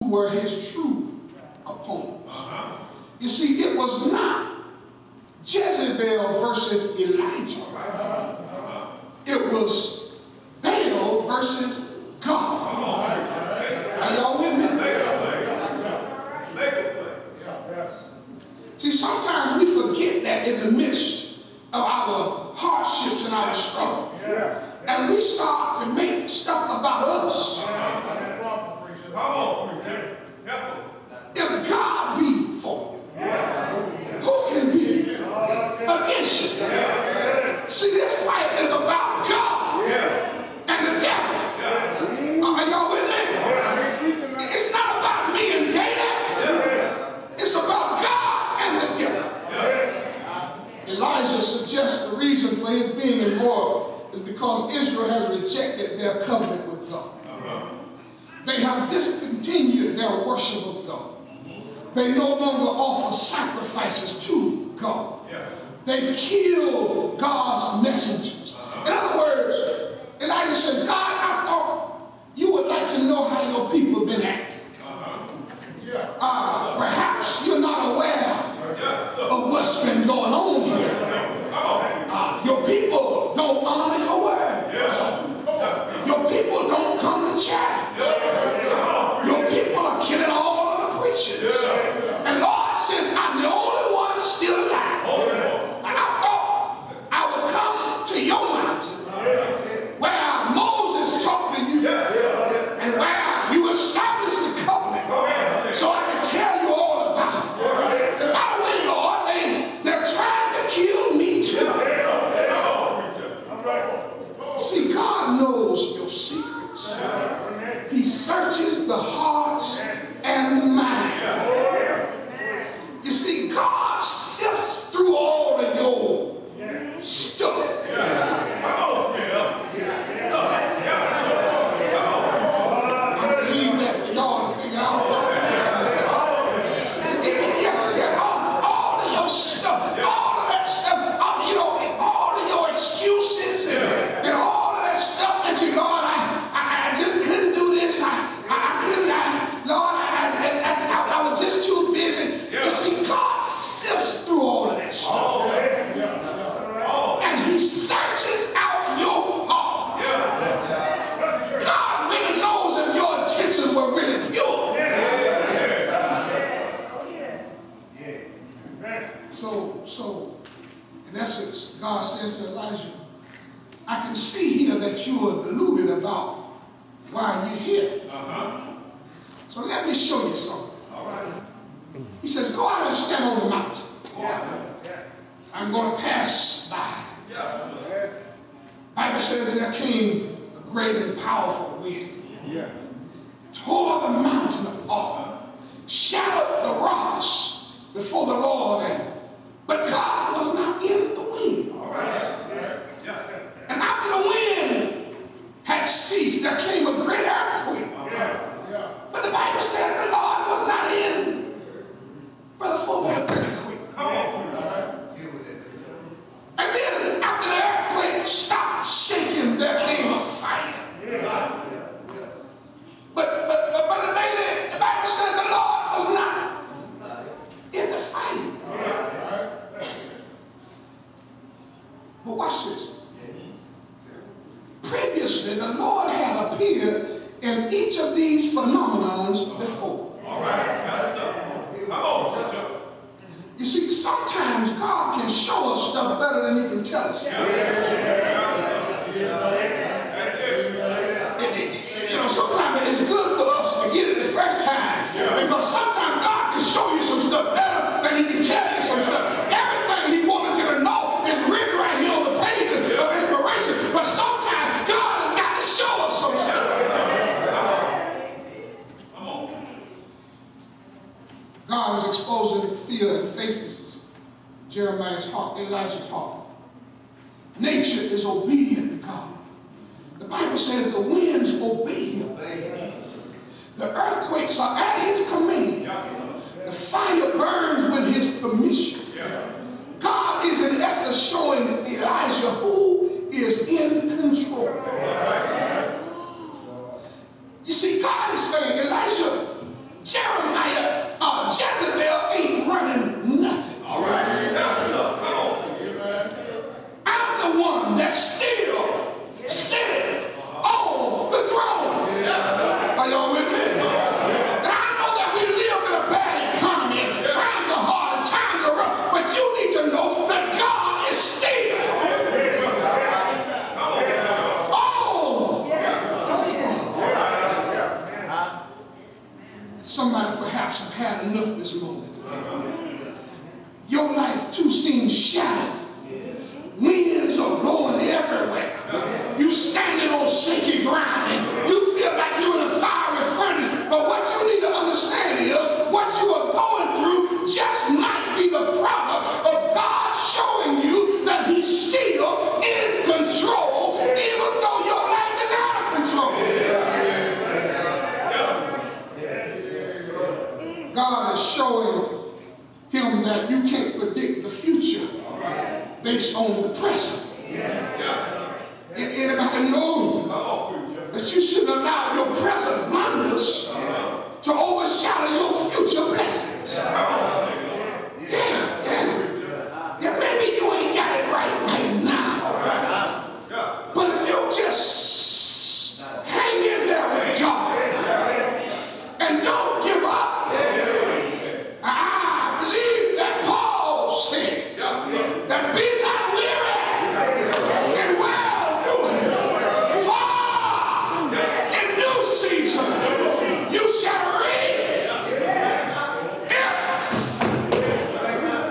were his true opponents. You see, it was not Jezebel versus Elijah. It was Baal versus God. Are y'all with me? See, sometimes we forget that in the midst of our hardships and our struggle. And we start to make stuff about us. If God be for you, who can be against you? See, this fight is about God and the devil. Are y'all with me? It's not about me and David. It's about God and the devil. Elijah suggests the reason for his being in war is because Israel has rejected their covenant with God. They have discontinued their worship of God. They no longer offer sacrifices to God. They've killed God's messengers. In other words, Elijah says, God, I thought you would like to know how your people have been acting. Perhaps you're not aware of what's been going on here. Your people don't honor your word. Your people don't come to church. Your people are killing all of the preachers. And Lord says, I'm the only one still alive. And I thought I would come to your mountain where Moses talked to you and where you established the covenant so I can tell you all about it. And by the way, Lord, they're trying to kill me too. See, God knows your secrets. He searches the hearts and the mind. You see, God sifts through all of your stuff. I believe that for y'all to figure out. All of your stuff, all of that stuff, all of your excuses and all of that stuff that you, Lord, I just couldn't do this. I was just too busy. You see, God sifts through all of that stuff. And he searches out your heart. God really knows if your intentions were really pure. So, in essence, God says to Elijah, I can see here that you are deluded about why you're here. So let me show you something. He says, go out and stand on the mountain. I'm going to pass by. The Bible says that there came a great and powerful wind. Tore the mountain apart. Shattered the rocks before the Lord. But God was not in the wind. And after the wind had ceased, there came a great earthquake. But the Bible says the Lord was not in Brother Fuller, the earthquake. And then after the earthquake stopped shaking, there came a fire. But the Bible says the Lord was not in the fire. But watch this. Previously, the Lord had appeared in each of these phenomenons before. You see, sometimes God can show us stuff better than he can tell us. Sometimes it's good for us to get it the first time. Because sometimes God can show you some stuff better than he can tell you some stuff. Everything he wanted you to know is written right here on the pages of inspiration. But sometimes God has got to show us some stuff. God is exposing the fear and faithlessness of Elijah's heart. Nature is obedient to God. The Bible says the winds obey him. The earthquakes are at his command. The fire burns with his permission. God is in essence showing Elijah who is in control. You see, God is saying, Elijah, Somebody perhaps have had enough this morning. Your life too seems shattered. Winds are blowing everywhere. You standing on shaky ground and you feel like you're in a fiery furnace. But what you need to understand is what you are going through just might be the product of God showing you that he's still in control, even though your life is out of control. God is showing him that you can't predict the future based on the present. Anybody know that you shouldn't allow your present blunders to overshadow your future blessings? Yeah, maybe you ain't got it right now. But if you just hang in there with God and don't give up, I believe that Paul said that be not weary in well-doing, for in due season you shall reap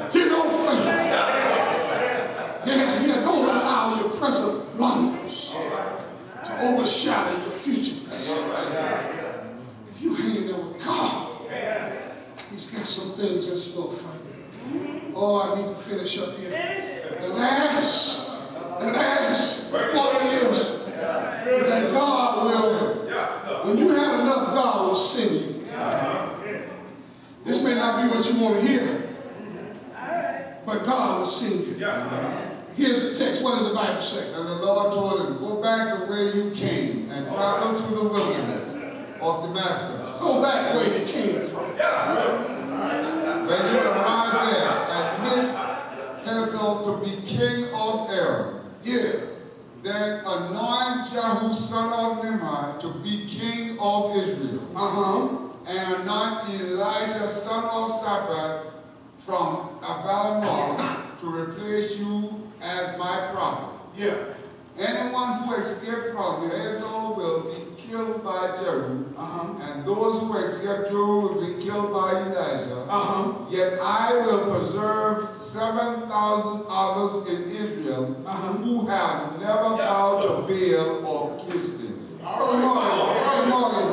if you don't faint. Yeah, don't allow your present blunders to overshadow your future blessings. If you hang in there with God, he's got some things in store for you. Oh, I need to finish up here. The last point is that God will, when you have enough, God will send you. This may not be what you want to hear, but God will send you. Here's the text. What does the Bible say? And the Lord told him, go back the way you came and travel through the wilderness of Damascus. Go back where you came from. When you arrive there, admit Hazael to be king of Aram. Yeah. Then anoint Jehu son of Nimshi to be king of Israel. And anoint Elijah son of Shaphat from Abel-Maim to replace you as my prophet. Yeah. Anyone who escaped from Hazael will be killed by Jehu, and those who escape Jehu will be killed by Elijah. Yet I will preserve 7,000 others in Israel who have never bowed to Baal or kissed him. Good morning.